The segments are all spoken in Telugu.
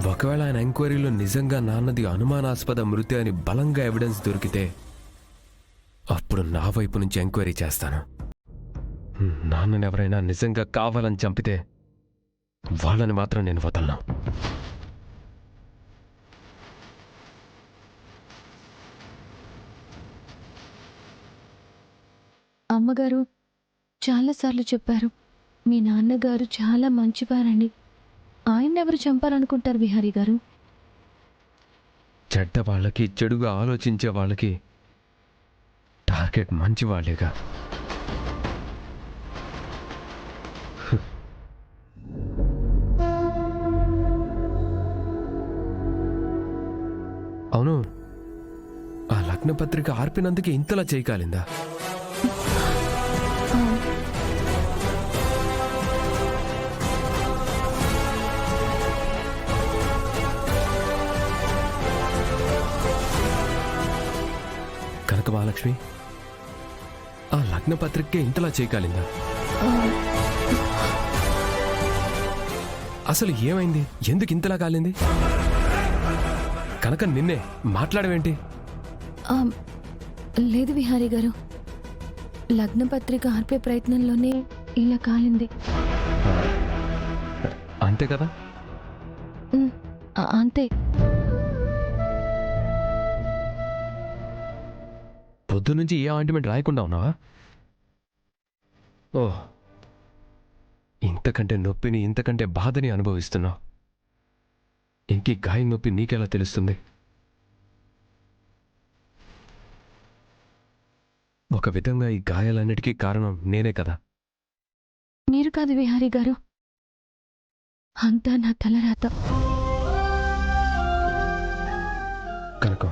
ఒకవేళ ఆయన ఎంక్వైరీలో నిజంగా నాన్నది అనుమానాస్పద మృతి అని బలంగా ఎవిడెన్స్ దొరికితే అప్పుడు నా వైపు నుంచి ఎంక్వైరీ చేస్తాను. నాన్నని ఎవరైనా నిజంగా కావాలని చంపితే వాళ్ళని మాత్రం నేను వదలను. అమ్మగారు చాలాసార్లు చెప్పారు, మీ నాన్నగారు చాలా మంచివారని. ఆయన్నెవరు చంపాలనుకుంటారు విహారీ గారు? చెడ్డ వాళ్ళకి, చెడుగా ఆలోచించే వాళ్ళకి టార్గెట్ మంచి వాళ్ళేగా. అవును, ఆ లగ్నపత్రిక ఆర్పినందుకే ఇంతలా చేయకాలిందా? కనక మహాలక్ష్మి, ఆ లగ్నపత్రికే ఇంతలా చేయకాలిందా? అసలు ఏమైంది? ఎందుకు ఇంతలా కాలింది? కనుక నిన్నే మాట్లాడవేంటి? లేదు విహారీ గారు, లగ్న పత్రిక ఆర్పే ప్రయత్నంలోనే ఇలా కాలింది. అంతే కదా? అంతే. పొద్దు నుంచి ఏ ఆయింట్మెంట్ రాయకుండా ఉన్నావా? ఓహ్, ఇంతకంటే నొప్పిని, ఇంతకంటే బాధని అనుభవిస్తున్నావు. ఇంకీ గాయం నొప్పి నీకెలా తెలుస్తుంది? ఒక విధంగా ఈ గాయాలన్నిటికీ కారణం నేనే కదా. మీరు కాదు విహారీ గారు, అంతా నా తలరాత. కనుక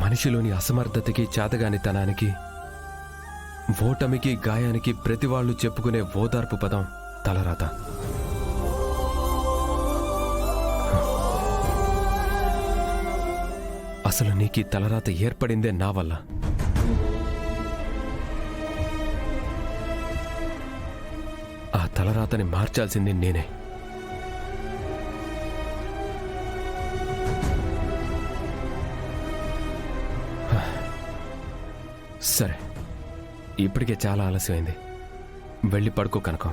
మనిషిలోని అసమర్థతకి, చేతగానితనానికి, ఓటమికి, గాయానికి ప్రతి వాళ్ళు చెప్పుకునే ఓదార్పు పదం తలరాత. అసలు నీకీ తలరాత ఏర్పడిందే నా వల్ల. ఆ తలరాతని మార్చాల్సింది నేనే. సరే, ఇప్పటికే చాలా ఆలస్యమైంది. వెళ్ళి పడుకో కనకం.